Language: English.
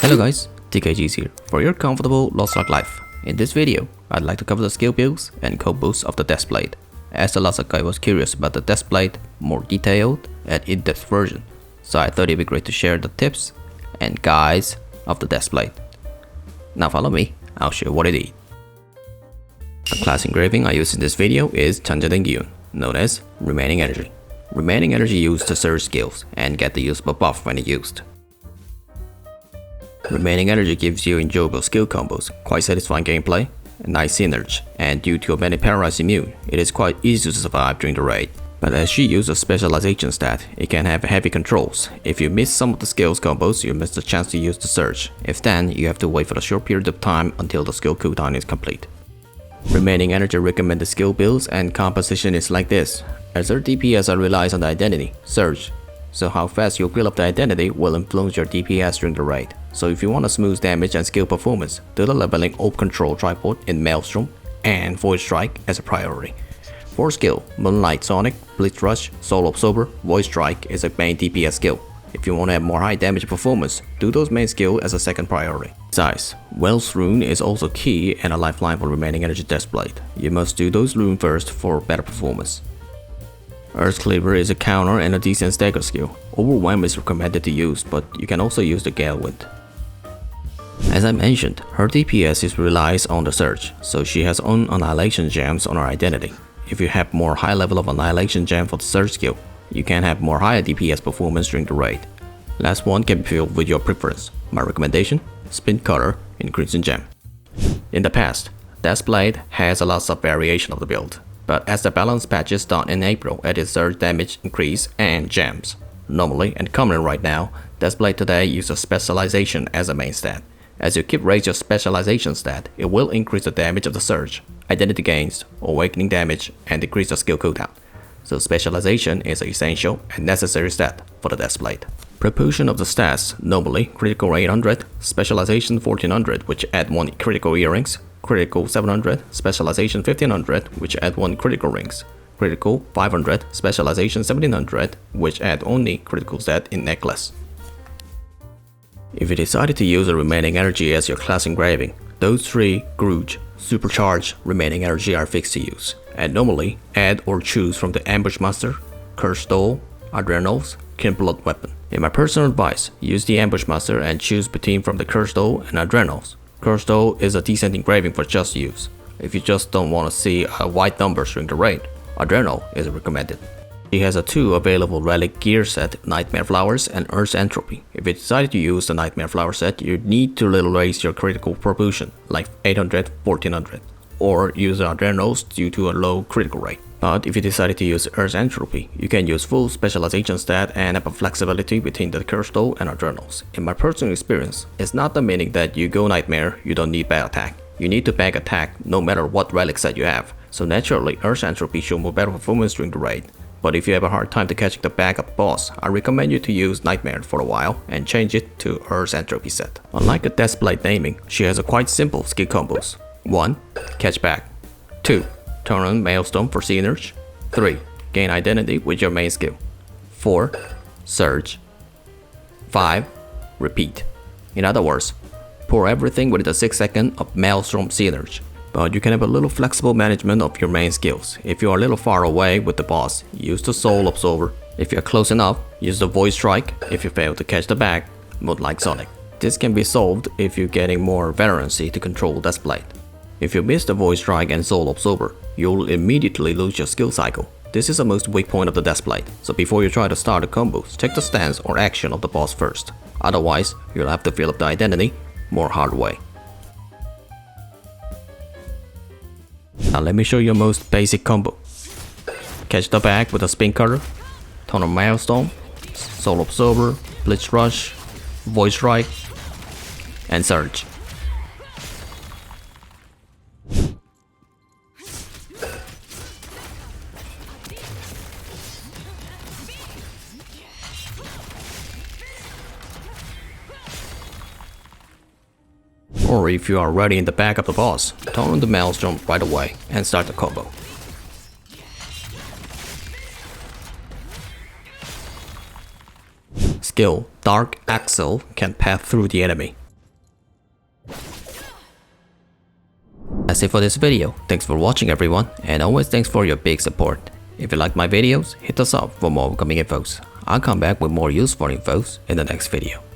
Hello guys, TKG is here for your comfortable LostArk life. In this video, I'd like to cover the skill builds and combos of the Deathblade, as the LostArk guy was curious about the Deathblade more detailed and in-depth version, so I thought it'd be great to share the tips and guides of the Deathblade. Now follow me, I'll show you what it is. The class engraving I use in this video is Gyun, known as Remaining Energy. Remaining Energy used to surge skills and get the usable buff when used. Remaining Energy gives you enjoyable skill combos, quite satisfying gameplay, a nice synergy, and due to a many paralyzed immune, it is quite easy to survive during the raid. But as she uses a specialization stat, it can have heavy controls. If you miss some of the skills combos, you miss the chance to use the surge. If then, you have to wait for a short period of time until the skill cooldown is complete. Remaining Energy recommended skill builds and composition is like this. As her DPS relies on the identity, Surge. So how fast you build up the identity will influence your DPS during the raid. So if you want a smooth damage and skill performance, do the leveling Orb Control Tripod in Maelstrom and Void Strike as a priority. For skill, Moonlight Sonic, Blitz Rush, Soul Absorber, Void Strike is a main DPS skill. If you want to have more high damage performance, do those main skill as a second priority. Besides, Wells Rune is also key and a lifeline for Remaining Energy Deathblade. You must do those rune first for better performance. Earth Cleaver is a counter and a decent stagger skill. Overwhelm is recommended to use, but you can also use the Gale Wind. As I mentioned, her DPS relies on the Surge, so she has own Annihilation Gems on her identity. If you have more high level of Annihilation Gem for the Surge skill, you can have more higher DPS performance during the raid. Last one can be filled with your preference. My recommendation, Spin Cutter in Crimson Gem. In the past, Deathblade has a lot of variation of the build, but as the balance patch is done in April, it is surge damage increase and gems. Normally and commonly right now, Deathblade today uses specialization as a main stat. As you keep raising your specialization stat, it will increase the damage of the surge, identity gains, awakening damage, and decrease the skill cooldown. So specialization is an essential and necessary stat for the Deathblade. Proportion of the stats, normally critical 800, specialization 1400 which add 1 critical earrings, critical 700, specialization 1500 which add 1 critical rings, critical 500, specialization 1700 which add only critical stat in necklace. If you decided to use a Remaining Energy as your class engraving, those 3 Grudge, Supercharged Remaining Energy are fixed to use, and normally add or choose from the Ambush Master, Cursed Doll, Adrenals, Kinblood Weapon. In my personal advice, use the Ambush Master and choose between from the Cursed Doll and Adrenals. Cursed Doll is a decent engraving for just use. If you just don't want to see white numbers during the raid, Adrenal is recommended. She has a 2 available relic gear set, Nightmare Flowers and Earth's Entropy. If you decide to use the Nightmare Flower set, you need to little raise your critical proportion, like 800, 1400, or use the Adrenals due to a low critical rate. But if you decided to use Earth's Entropy, you can use full specialization stat and have a flexibility between the Cursed Doll and Adrenals. In my personal experience, it's not the meaning that you go Nightmare, you don't need bad attack. You need to bag attack no matter what relic set you have, so naturally Earth's Entropy show more better performance during the raid. But if you have a hard time to catching the back of the boss, I recommend you to use Nightmare for a while and change it to Earth's Entropy set. Unlike a Deathblade naming, she has a quite simple skill combos. 1. Catch back. 2. Turn on Maelstrom for synergy. 3. Gain identity with your main skill. 4. Surge. 5. Repeat. In other words, pour everything within the 6 seconds of Maelstrom synergy. But you can have a little flexible management of your main skills. If you are a little far away with the boss, use the Soul Absorber. If you are close enough, use the Void Strike. If you fail to catch the bag, Moonlight Sonic. This can be solved if you're getting more veterancy to control Deathblade. If you miss the Void Strike and Soul Absorber, you'll immediately lose your skill cycle. This is the most weak point of the Deathblade, so before you try to start the combos, check the stance or action of the boss first. Otherwise, you'll have to fill up the identity more hard way. Now let me show you most basic combo. Catch the bag with a Spin Cutter, Turn on Maelstrom, Soul Absorber, Blitz Rush, Void Strike, and Surge. Or if you are already in the back of the boss, turn on the Maelstrom right away and start the combo. Skill Dark Axle can pass through the enemy. That's it for this video. Thanks for watching everyone, and always thanks for your big support. If you like my videos, hit us up for more upcoming infos. I'll come back with more useful infos in the next video.